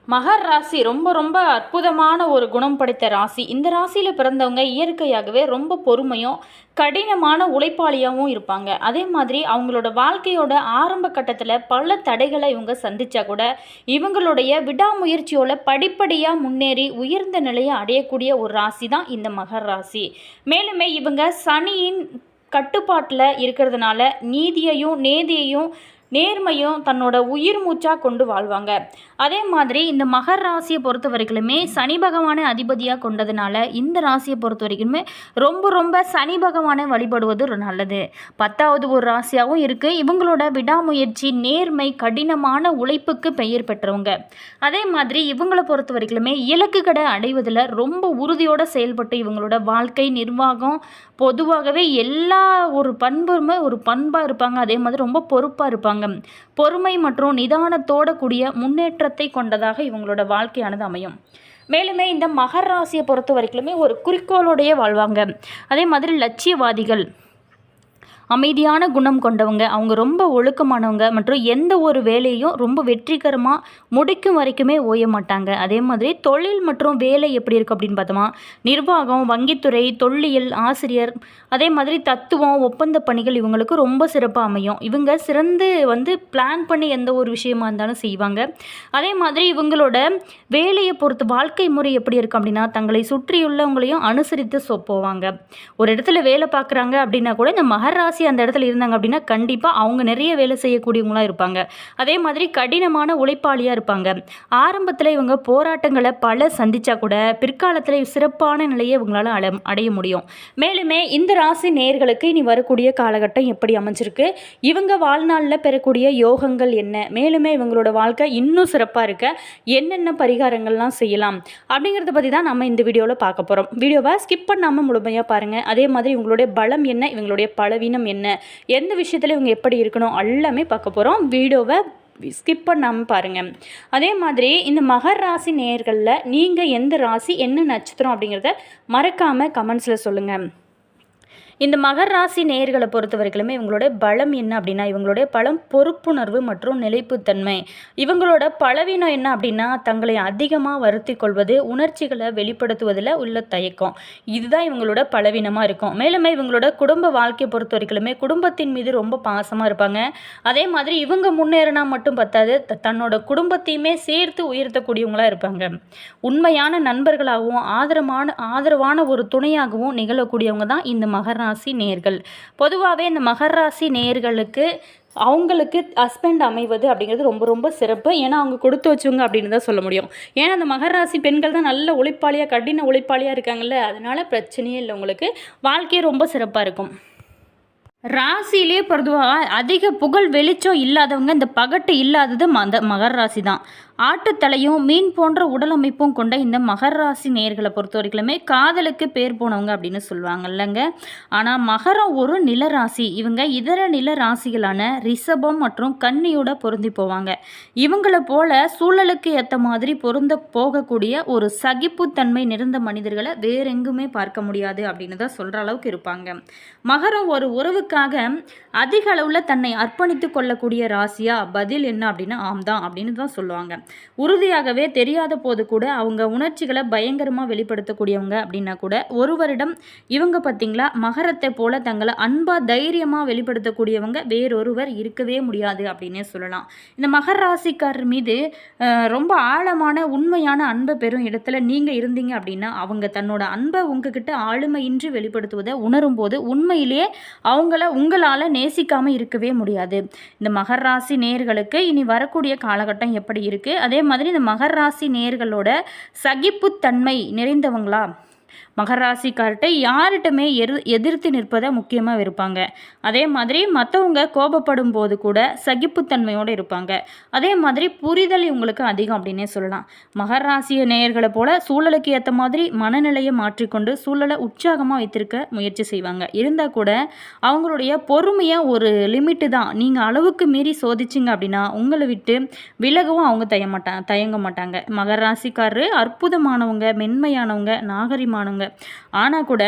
மகர் ராசி ரொம்ப ரொம்ப அற்புதமான ஒரு குணம் படைத்த ராசி. இந்த ராசியில் பிறந்தவங்க இயற்கையாகவே ரொம்ப பொறுமையும் கடினமான உழைப்பாளியாகவும் இருப்பாங்க. அதே மாதிரி அவங்களோட வாழ்க்கையோட ஆரம்ப கட்டத்தில் பல தடைகளை இவங்க சந்திச்சா கூட இவங்களுடைய விடாமுயற்சியோட படிப்படியாக முன்னேறி உயர்ந்த நிலையை அடையக்கூடிய ஒரு ராசி தான் இந்த மகர் ராசி. மேலுமே இவங்க சனியின் கட்டுப்பாட்டில் இருக்கிறதுனால நீதியையும் நேதியையும் நேர்மையும் தன்னோட உயிர் மூச்சாக கொண்டு வாழ்வாங்க. அதே மாதிரி இந்த மகர் ராசியை பொறுத்த வரைக்குமே சனி பகவானை அதிபதியாக கொண்டதுனால இந்த ராசியை பொறுத்த வரைக்குமே ரொம்ப ரொம்ப சனி பகவானை வழிபடுவது ஒரு நல்லது. 10வது ஒரு ராசியாகவும் இருக்குது. இவங்களோட விடாமுயற்சி நேர்மை கடினமான உழைப்புக்கு பெயர் பெற்றவங்க. அதே மாதிரி இவங்களை பொறுத்த வரைக்குமே இலக்குகளை அடைவதில் ரொம்ப உறுதியோடு செயல்பட்டு இவங்களோட வாழ்க்கை நிர்வாகம் பொதுவாகவே எல்லா ஒரு பண்புமே ஒரு பண்பாக இருப்பாங்க. அதே மாதிரி ரொம்ப பொறுப்பாக இருப்பாங்க. பொறுமை மற்றும் நிதானத்தோட கூடிய முன்னேற்றத்தை கொண்டதாக இவங்களோட வாழ்க்கையானது அமையும். மேலுமே இந்த மகர் ராசியை பொறுத்த வரைக்குமே ஒரு குறிக்கோளோடையே வாழ்வாங்க. அதே மாதிரி லட்சியவாதிகள், அமைதியான குணம் கொண்டவங்க, அவங்க ரொம்ப ஒழுக்கமானவங்க மற்றும் எந்த ஒரு வேலையும் ரொம்ப வெற்றிகரமாக முடிக்கும் வரைக்குமே ஓய மாட்டாங்க. அதே மாதிரி தொழில் மற்றும் வேலை எப்படி இருக்குது அப்படின்னு பார்த்தோமா, நிர்வாகம், வங்கித்துறை, தொல்லியல், ஆசிரியர், அதே மாதிரி தத்துவம், ஒப்பந்த பணிகள் இவங்களுக்கு ரொம்ப சிறப்பாக அமையும். இவங்க சிறந்து பிளான் பண்ணி எந்த ஒரு விஷயமா இருந்தாலும் செய்வாங்க. அதே மாதிரி இவங்களோட வேலையை பொறுத்து வாழ்க்கை முறை எப்படி இருக்குது அப்படின்னா தங்களை சுற்றியுள்ளவங்களையும் அனுசரித்து போவாங்க. ஒரு இடத்துல வேலை பார்க்குறாங்க அப்படின்னா கூட இந்த மகர் ராசி அந்த இடத்துல இருந்தாங்க அப்படின்னா கண்டிப்பாக அவங்க நிறைய வேலை செய்யக்கூடியவங்களாக இருப்பாங்க. அதே மாதிரி கடினமான உழைப்பாளியாக இருப்பாங்க. ஆரம்பத்தில் இவங்க போராட்டங்களை பல சந்திச்சா கூட பிற்காலத்தில் சிறப்பான நிலையை இவங்களால அடைய முடியும். மேலுமே இந்த ராசி நேயர்களுக்கு இனி வரக்கூடிய காலகட்டம் எப்படி அமைஞ்சிருக்கு, இவங்க வாழ்நாளில் பெறக்கூடிய யோகங்கள் என்ன, மேலுமே இவங்களோட வாழ்க்கை இன்னும் சிறப்பாக இருக்க என்னென்ன பரிகாரங்கள்லாம் செய்யலாம் அப்படிங்கிறத பற்றி தான் நம்ம இந்த வீடியோவில் பார்க்க போகிறோம். வீடியோவை ஸ்கிப் பண்ணாமல் முழுமையாக பாருங்கள். அதே மாதிரி இவங்களுடைய பலம் என்ன, இவங்களுடைய பலவீனம் என்ன, எந்த விஷயத்தில் இவங்க எப்படி இருக்கணும் எல்லாமே பார்க்க போகிறோம். வீடியோவை ஸ்கிப் பண்ணாமல் பாருங்கள். அதே மாதிரி இந்த மகர் ராசி நேயர்களில் நீங்கள் எந்த ராசி என்ன நட்சத்திரம் அப்படிங்கிறத மறக்காமல் கமெண்ட்ஸில் சொல்லுங்கள். இந்த மகர் ராசி நேயர்களை பொறுத்த வரைக்குமே இவங்களோட பலம் என்ன அப்படின்னா இவங்களுடைய பலம் பொறுப்புணர்வு மற்றும் நிலைப்புத்தன்மை. இவங்களோட பலவீனம் என்ன அப்படின்னா தங்களை அதிகமாக வருத்தி கொள்வது, உணர்ச்சிகளை வெளிப்படுத்துவதில் உள்ள தயக்கம். இதுதான் இவங்களோட பலவீனமாக இருக்கும். மேலுமே இவங்களோட குடும்ப வாழ்க்கையை பொறுத்த வரைக்குமே குடும்பத்தின் மீது ரொம்ப பாசமாக இருப்பாங்க. அதே மாதிரி இவங்க முன்னேறினா மட்டும் பத்தாது, தன்னோட குடும்பத்தையுமே சேர்த்து உயர்த்தக்கூடியவங்களாக இருப்பாங்க. உண்மையான நண்பர்களாகவும் ஆதரவான ஒரு துணையாகவும் நிகழக்கூடியவங்க தான் இந்த மகர் ராசி நேயர்கள். பொதுவாகவே இந்த மகர் ராசி நேயர்களுக்கு அவங்களுக்கு ஹஸ்பண்ட் அமைவது அப்படிங்கிறது ரொம்ப ரொம்ப சிறப்பு. ஏன்னா அவங்க கொடுத்து வச்சவங்க அப்படின்னு தான் சொல்ல முடியும். ஏன்னா அந்த மகர் ராசி பெண்கள் தான் நல்ல உழைப்பாளியாக கடின உழைப்பாளியாக இருக்காங்கல்ல, அதனால பிரச்சனையே இல்லை, உங்களுக்கு வாழ்க்கையே ரொம்ப சிறப்பாக இருக்கும். ராசியிலே பொதுவாக அதிக புகழ் வெளிச்சம் இல்லாதவங்க இந்த பகட்டு இல்லாதது அந்த மகர் ராசி தான். ஆட்டுத்தலையும் மீன் போன்ற உடல் அமைப்பும் கொண்ட இந்த மகர் ராசி நேயர்களை பொறுத்த வரைக்குமே காதலுக்கு பேர் போனவங்க அப்படின்னு சொல்லுவாங்கல்லங்க. ஆனால் மகரம் ஒரு நிலராசி. இவங்க இதர நில ராசிகளான ரிஷபம் மற்றும் கன்னியோட பொருந்தி போவாங்க. இவங்களை போல சூழலுக்கு ஏற்ற மாதிரி பொருந்த போகக்கூடிய ஒரு சகிப்புத்தன்மை நிறைந்த மனிதர்களை வேற எங்குமே பார்க்க முடியாது அப்படின்னு தான் சொல்கிற அளவுக்கு இருப்பாங்க. மகரம் ஒரு உறவுக்காக அதிக அளவில் தன்னை அர்ப்பணித்து கொள்ளக்கூடிய ராசியா, பதில் என்ன அப்படின்னா ஆம் தான் அப்படின்னு தான் சொல்லுவாங்க. உறுதியாகவே தெரியாத போது கூட அவங்க உணர்ச்சிகளை பயங்கரமாக வெளிப்படுத்தக்கூடியவங்க அப்படின்னா கூட ஒருவரிடம் இவங்க பார்த்தீங்களா மகரத்தை போல தங்களை அன்பா தைரியமாக வெளிப்படுத்தக்கூடியவங்க வேறொருவர் இருக்கவே முடியாது அப்படின்னே சொல்லலாம். இந்த மகர் ராசிக்காரர் மீது ரொம்ப ஆழமான உண்மையான அன்பை பெறும் இடத்துல நீங்கள் இருந்தீங்க அப்படின்னா அவங்க தன்னோட அன்பை உங்ககிட்ட ஆளுமையின்றி வெளிப்படுத்துவதை உணரும் போது உண்மையிலேயே உங்களால் நேசிக்காமல் இருக்கவே முடியாது. இந்த மகர் ராசி நேயர்களுக்கு இனி வரக்கூடிய காலகட்டம் எப்படி இருக்குது, அதே மாதிரி இந்த மகர் ராசி நேயர்களோட சகிப்புத்தன்மை நிறைந்தவங்களா, மகர் ராசிக்கார்ட்ட யார்கிட்டமே எதிர்த்து நிற்பதை முக்கியமாக இருப்பாங்க. அதே மாதிரி மற்றவங்க கோபப்படும் போது கூட சகிப்புத்தன்மையோடு இருப்பாங்க. அதே மாதிரி புரிதல் இவங்களுக்கு அதிகம் அப்படின்னே சொல்லலாம். மகர் ராசி நேயர்களை போல சூழலுக்கு ஏற்ற மாதிரி மனநிலையை மாற்றிக்கொண்டு சூழலை உற்சாகமாக வைத்திருக்க முயற்சி செய்வாங்க. இருந்தால் கூட அவங்களுடைய பொறுமையாக ஒரு லிமிட்டு தான். நீங்கள் அளவுக்கு மீறி சோதிச்சிங்க அப்படின்னா உங்களை விட்டு விலகவும் அவங்க தயங்க மாட்டாங்க. மகர் ராசிக்காரரு அற்புதமானவங்க, மென்மையானவங்க, நாகரிகமானவங்க. ஆனால் கூட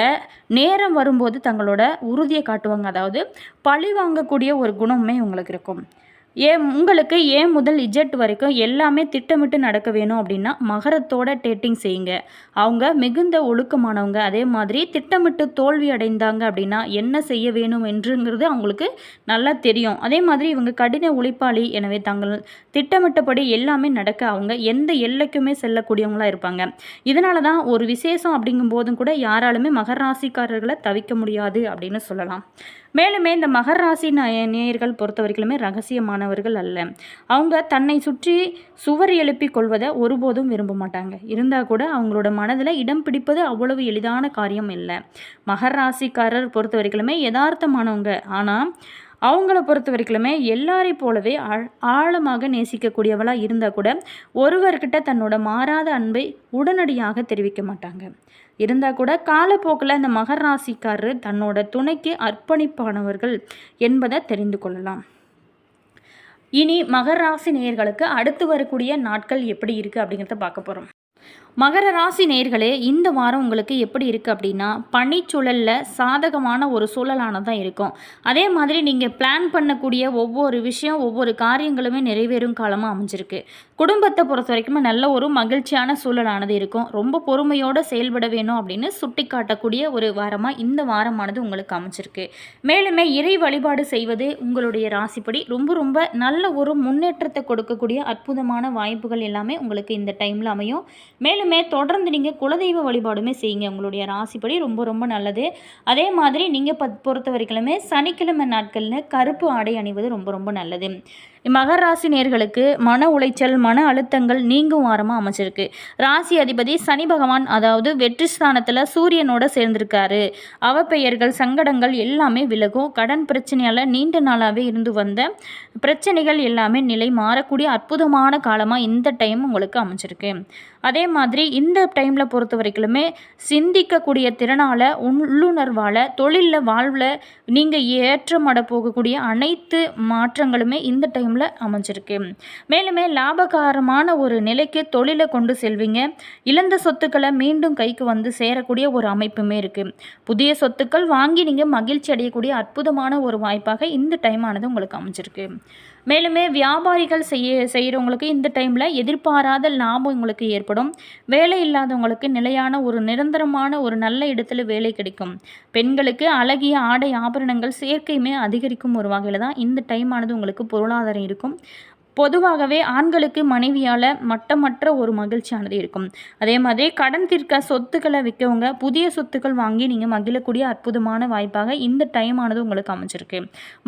நேரம் வரும்போது தங்களோட உறுதியை காட்டுவாங்க. அதாவது பழி வாங்கக்கூடிய ஒரு குணமே உங்களுக்கு இருக்கும். உங்களுக்கு ஏ முதல் இஜெட் வரைக்கும் எல்லாமே திட்டமிட்டு நடக்க வேணும் அப்படின்னா மகரத்தோட டேட்டிங் செய்யுங்க. அவங்க மிகுந்த ஒழுக்கமானவங்க. அதே மாதிரி திட்டமிட்டு தோல்வி அடைந்தாங்க அப்படின்னா என்ன செய்ய வேணும் என்றுங்கிறது அவங்களுக்கு நல்லா தெரியும். அதே மாதிரி இவங்க கடின உழைப்பாளி. எனவே தங்கள் திட்டமிட்டபடி எல்லாமே நடக்க அவங்க எந்த எல்லைக்குமே செல்லக்கூடியவங்களா இருப்பாங்க. இதனால தான் ஒரு விசேஷம் அப்படிங்கும் போதும் கூட யாராலுமே மகர ராசிக்காரர்களை தவிர்க்க முடியாது அப்படின்னு சொல்லலாம். மேலுமே இந்த மகர ராசி நேயர்கள் பொறுத்த வரைக்குமே ரகசியமானவர்கள் அல்ல. அவங்க தன்னை சுற்றி சுவர் எழுப்பி கொள்வதை ஒருபோதும் விரும்ப மாட்டாங்க. இருந்தால் கூட அவங்களோட மனதில் இடம் பிடிப்பது அவ்வளவு எளிதான காரியம் இல்லை. மகர ராசிக்காரர் பொறுத்த வரைக்குமே யதார்த்தமானவங்க. ஆனால் அவங்கள பொறுத்த வரைக்குமே எல்லாரை போலவே ஆழமாக நேசிக்கக்கூடியவளாக இருந்தால் கூட ஒருவர்கிட்ட தன்னோட மாறாத அன்பை உடனடியாக தெரிவிக்க மாட்டாங்க. இருந்தால் கூட காலப்போக்கில் இந்த மகர ராசிக்காரர் தன்னோட துணைக்கு அர்ப்பணிப்பானவர்கள் என்பதை தெரிந்து கொள்ளலாம். இனி மகர ராசி நேயர்களுக்கு அடுத்து வரக்கூடிய நாட்கள் எப்படி இருக்குது அப்படிங்கிறத பார்க்க போகிறோம். மகர ராசி நேயர்களே, இந்த வாரம் உங்களுக்கு எப்படி இருக்குது அப்படின்னா பணிச்சூழலில் சாதகமான ஒரு சூழலானதான் இருக்கும். அதே மாதிரி நீங்கள் பிளான் பண்ணக்கூடிய ஒவ்வொரு விஷயம் ஒவ்வொரு காரியங்களுமே நிறைவேறும் காலமாக அமைஞ்சிருக்கு. குடும்பத்தை பொறுத்த வரைக்குமே நல்ல ஒரு மகிழ்ச்சியான சூழலானது இருக்கும். ரொம்ப பொறுமையோடு செயல்பட வேணும் அப்படின்னு சுட்டி காட்டக்கூடிய ஒரு வாரமாக இந்த வாரமானது உங்களுக்கு அமைஞ்சிருக்கு. மேலுமே இறை வழிபாடு செய்வது உங்களுடைய ராசிப்படி ரொம்ப ரொம்ப நல்ல ஒரு முன்னேற்றத்தை கொடுக்கக்கூடிய அற்புதமான வாய்ப்புகள் எல்லாமே உங்களுக்கு இந்த டைமில் அமையும். மேலுமே தொடர்ந்து நீங்கள் குலதெய்வ வழிபாடுமே செய்யுங்க. உங்களுடைய ராசிப்படி ரொம்ப ரொம்ப நல்லது. அதே மாதிரி நீங்கள் பொறுத்த வரைக்குமே சனிக்கிழமை நாட்களில் கருப்பு ஆடை அணிவது ரொம்ப ரொம்ப நல்லது. மகர ராசி நேயர்களுக்கு மன உளைச்சல் மன அழுத்தங்கள் நீங்கும் வாரமாக அமைச்சிருக்கு. ராசி அதிபதி சனி பகவான், அதாவது வெற்றி ஸ்தானத்தில் சூரியனோட சேர்ந்திருக்காரு. அவப்பெயர்கள் சங்கடங்கள் எல்லாமே விலகும். கடன் பிரச்சனையால் நீண்ட நாளாகவே இருந்து வந்த பிரச்சனைகள் எல்லாமே நிலை மாறக்கூடிய அற்புதமான காலமாக இந்த டைம் உங்களுக்கு அமைச்சிருக்கு. அதே மாதிரி இந்த டைமில் பொறுத்த வரைக்குமே சிந்திக்கக்கூடிய திறனால் உள்ளுணர்வால் தொழிலில் வாழ்வில் நீங்கள் ஏற்றமட போகக்கூடிய அனைத்து மாற்றங்களுமே இந்த டைமில் அமைஞ்சிருக்கு. மேலுமே லாபகாரமான ஒரு நிலைக்கு தொழிலை கொண்டு செல்வீங்க. இழந்த சொத்துக்களை மீண்டும் கைக்கு வந்து சேரக்கூடிய ஒரு அமைப்புமே இருக்குது. புதிய சொத்துக்கள் வாங்கி நீங்கள் மகிழ்ச்சி அடையக்கூடிய அற்புதமான ஒரு வாய்ப்பாக இந்த டைம் ஆனது உங்களுக்கு அமைஞ்சிருக்கு. மேலுமே வியாபாரிகள் செய்கிறவங்களுக்கு இந்த டைமில் எதிர்பாராத லாபம் உங்களுக்கு ஏற்படும். வேலை இல்லாதவங்களுக்கு நிலையான ஒரு நிரந்தரமான ஒரு நல்ல இடத்துல வேலை கிடைக்கும். பெண்களுக்கு அழகிய ஆடை ஆபரணங்கள் சேர்க்கையுமே அதிகரிக்கும் ஒரு வகையில் தான் இந்த டைம் ஆனது உங்களுக்கு பொருளாதாரம் இருக்கும். பொதுவாகவே ஆண்களுக்கு மனைவியால் மட்டமற்ற ஒரு மகிழ்ச்சியானது இருக்கும். அதே மாதிரி கடன் தீர்க்க சொத்துக்களை விற்கவங்க புதிய சொத்துக்கள் வாங்கி நீங்கள் மகிழக்கூடிய அற்புதமான வாய்ப்பாக இந்த டைம் ஆனது உங்களுக்கு அமைச்சிருக்கு.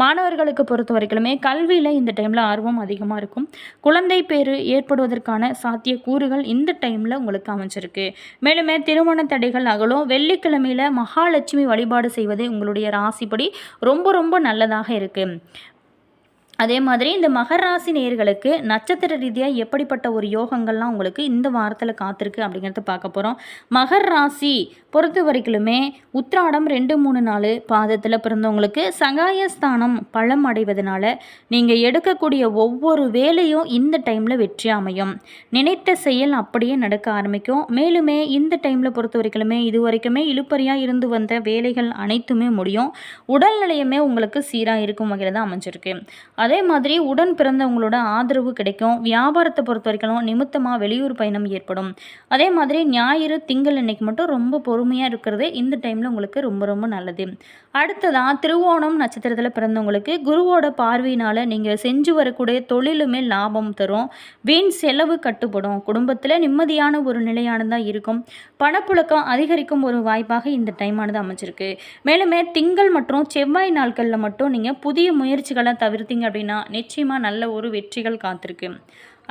மாணவர்களுக்கு பொறுத்த வரைக்குமே கல்வியில் இந்த டைமில் ஆர்வம் அதிகமாக இருக்கும். குழந்தை பேறு ஏற்படுவதற்கான சாத்திய கூறுகள் இந்த டைமில் உங்களுக்கு அமைச்சிருக்கு. மேலுமே திருமண தடைகள் அகலும். வெள்ளிக்கிழமையில் மகாலட்சுமி வழிபாடு செய்வது உங்களுடைய ராசிப்படி ரொம்ப ரொம்ப நல்லதாக இருக்குது. அதே மாதிரி இந்த மகர ராசி நேயர்களுக்கு நட்சத்திர ரீதியாக எப்படிப்பட்ட ஒரு யோகங்கள்லாம் உங்களுக்கு இந்த வாரத்தில் காத்திருக்கு அப்படிங்கிறத பார்க்க போகிறோம். மகர ராசி பொறுத்த வரைக்குமே உத்திராடம் 2, 3, 4 பாதத்தில் பிறந்தவங்களுக்கு சகாயஸ்தானம் பலம் அடைவதனால நீங்கள் எடுக்கக்கூடிய ஒவ்வொரு வேலையும் இந்த டைமில் வெற்றி அமையும். நினைத்த செயல் அப்படியே நடக்க ஆரம்பிக்கும். மேலுமே இந்த டைமில் பொறுத்த வரைக்குமே இது வரைக்குமே இழுப்பறியாக இருந்து வந்த வேலைகள் அனைத்துமே முடியும். உடல்நிலையுமே உங்களுக்கு சீராக இருக்கும் வகையில் தான் அமைஞ்சிருக்கு. அதே மாதிரி உடன் பிறந்தவங்களோட ஆதரவு கிடைக்கும். வியாபாரத்தை பொறுத்த வரைக்கும் நிமித்தமாக வெளியூர் பயணம் ஏற்படும். அதே மாதிரி ஞாயிறு திங்கள் இன்னைக்கு மட்டும் ரொம்ப பொறுமையாக இருக்கிறது இந்த டைமில் உங்களுக்கு ரொம்ப ரொம்ப நல்லது. அடுத்ததாக திருவோணம் நட்சத்திரத்தில் பிறந்தவங்களுக்கு குருவோட பார்வையினால் நீங்கள் செஞ்சு வரக்கூடிய தொழிலுமே லாபம் தரும். வீண் செலவு கட்டுப்படும். குடும்பத்தில் நிம்மதியான ஒரு நிலையானதாக இருக்கும். பணப்புழக்கம் அதிகரிக்கும் ஒரு வாய்ப்பாக இந்த டைமானது அமைச்சிருக்கு. மேலுமே திங்கள் மற்றும் செவ்வாய் நாட்களில் மட்டும் நீங்கள் புதிய முயற்சிகளை தவிர்த்தீங்க அப்படின்னா நிச்சயமாக நல்ல ஒரு வெற்றிகள் காத்திருக்கு.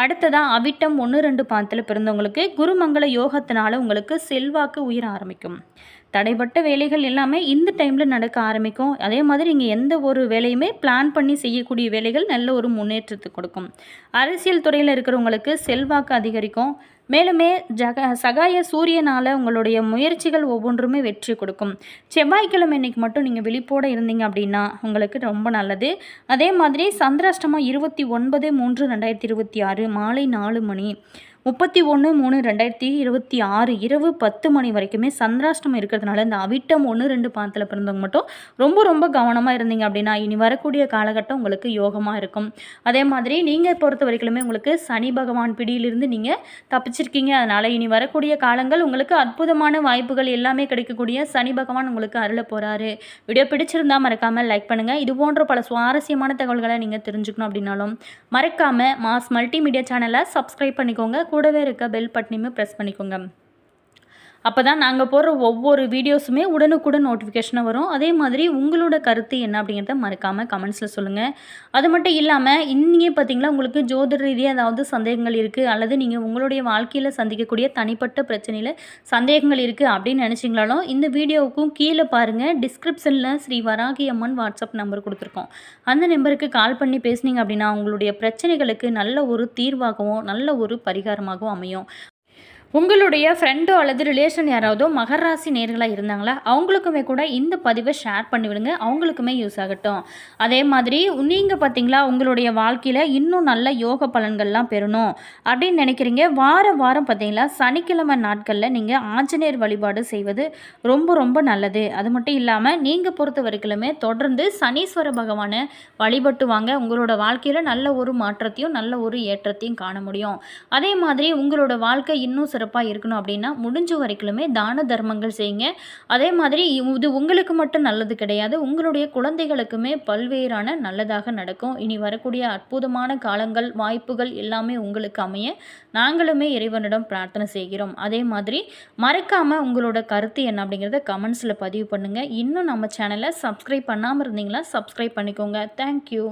அடுத்ததாக அவிட்டம் 1, 2 பாதத்தில் பிறந்தவங்களுக்கு குருமங்கள யோகத்தினால உங்களுக்கு செல்வாக்கு உயர ஆரம்பிக்கும். தடைப்பட்ட வேலைகள் எல்லாமே இந்த டைமில் நடக்க ஆரம்பிக்கும். அதே மாதிரி நீங்கள் எந்த ஒரு வேலையுமே பிளான் பண்ணி செய்யக்கூடிய வேலைகள் நல்ல ஒரு முன்னேற்றத்தை கொடுக்கும். அரசியல் துறையில் இருக்கிறவங்களுக்கு செல்வாக்கு அதிகரிக்கும். மேலுமே சகாய சூரியனால் உங்களுடைய முயற்சிகள் ஒவ்வொன்றுமே வெற்றி கொடுக்கும். செவ்வாய்க்கிழமை இன்னைக்கு மட்டும் நீங்கள் விழிப்போடு இருந்தீங்க அப்படின்னா உங்களுக்கு ரொம்ப நல்லது. அதே மாதிரி சந்திராஷ்டமம் 29/3/2026 மாலை 4 மணி 31/3/2026 இரவு 10 மணி வரைக்குமே சந்திராஷ்டமம் இருக்கிறதுனால இந்த அவிட்டம் 1, 2 பாதத்தில் பிறந்தவங்க மட்டும் ரொம்ப ரொம்ப கவனமாக இருந்தீங்க அப்படின்னா இனி வரக்கூடிய காலகட்டம் உங்களுக்கு யோகமாக இருக்கும். அதே மாதிரி நீங்கள் பொறுத்த வரைக்குமே உங்களுக்கு சனி பகவான் பிடியிலிருந்து நீங்கள் தப்பிச்சிருக்கீங்க. அதனால் இனி வரக்கூடிய காலங்கள் உங்களுக்கு அற்புதமான வாய்ப்புகள் எல்லாமே கிடைக்கக்கூடிய சனி பகவான் உங்களுக்கு அருள போகிறாரு. வீடியோ பிடிச்சிருந்தா மறக்காமல் லைக் பண்ணுங்கள். இது போன்ற பல சுவாரஸ்யமான தகவல்களை நீங்கள் தெரிஞ்சுக்கணும் அப்படின்னாலும் மறக்காமல் மாஸ் மல்டிமீடியா சேனலை சப்ஸ்கிரைப் பண்ணிக்கோங்க. கூடவே இருக்க பெல் பட்டனையுமே ப்ரெஸ் பண்ணிக்கோங்க. அப்போ தான் நாங்கள் போடுற ஒவ்வொரு வீடியோஸுமே உடனுக்குடன் நோட்டிஃபிகேஷனாக வரும். அதே மாதிரி உங்களோட கருத்து என்ன அப்படிங்கிறத மறக்காமல் கமெண்ட்ஸில் சொல்லுங்கள். அது மட்டும் இல்லாமல் இன்னியே பார்த்தீங்களா உங்களுக்கு ஜோதிட ரீதியாக ஏதாவது சந்தேகங்கள் இருக்குது அல்லது நீங்கள் உங்களுடைய வாழ்க்கையில் சந்திக்கக்கூடிய தனிப்பட்ட பிரச்சனையில் சந்தேகங்கள் இருக்குது அப்படின்னு நினச்சிங்களாலும் இந்த வீடியோவுக்கும் கீழே பாருங்கள், டிஸ்கிரிப்ஷனில் ஸ்ரீ வராகி அம்மன் வாட்ஸ்அப் நம்பர் கொடுத்துருக்கோம். அந்த நம்பருக்கு கால் பண்ணி பேசுனீங்க அப்படின்னா உங்களுடைய பிரச்சனைகளுக்கு நல்ல ஒரு தீர்வாகவும் நல்ல ஒரு பரிகாரமாகவும் அமையும். உங்களுடைய ஃப்ரெண்டோ அல்லது ரிலேஷன் யாராவதோ மகர ராசி நேர்களாக இருந்தாங்களா அவங்களுக்குமே கூட இந்த பதிவை ஷேர் பண்ணிவிடுங்க. அவங்களுக்குமே யூஸ் ஆகட்டும். அதே மாதிரி நீங்கள் பார்த்தீங்களா உங்களுடைய வாழ்க்கையில் இன்னும் நல்ல யோக பலன்கள்லாம் பெறணும் அப்படின்னு நினைக்கிறீங்க. வாரம் பார்த்தீங்களா சனிக்கிழமை நாட்களில் நீங்கள் ஆஞ்சநேயர் வழிபாடு செய்வது ரொம்ப ரொம்ப நல்லது. அது மட்டும் இல்லாமல் நீங்கள் பொறுத்த வரைக்குமே தொடர்ந்து சனீஸ்வர பகவானை வழிபட்டு வாங்க. உங்களோட வாழ்க்கையில் நல்ல ஒரு மாற்றத்தையும் நல்ல ஒரு ஏற்றத்தையும் காண முடியும். அதே மாதிரி உங்களோட வாழ்க்கை இன்னும் சிறப்பாக இருக்கணும் அப்படின்னா முடிஞ்ச வரைக்குமே தான தர்மங்கள் செய்யுங்க. அதே மாதிரி இது உங்களுக்கு மட்டும் நல்லது கிடையாது, உங்களுடைய குழந்தைகளுக்குமே பல்வேறான நல்லதாக நடக்கும். இனி வரக்கூடிய அற்புதமான காலங்கள் வாய்ப்புகள் எல்லாமே உங்களுக்கு அமைய நாங்களுமே இறைவனிடம் பிரார்த்தனை செய்கிறோம். அதே மாதிரி மறக்காமல் உங்களோட கருத்து என்ன அப்படிங்கிறத கமெண்ட்ஸில் பதிவு பண்ணுங்கள். இன்னும் நம்ம சேனலை சப்ஸ்கிரைப் பண்ணாமல் இருந்தீங்களா சப்ஸ்கிரைப் பண்ணிக்கோங்க. தேங்க்யூ.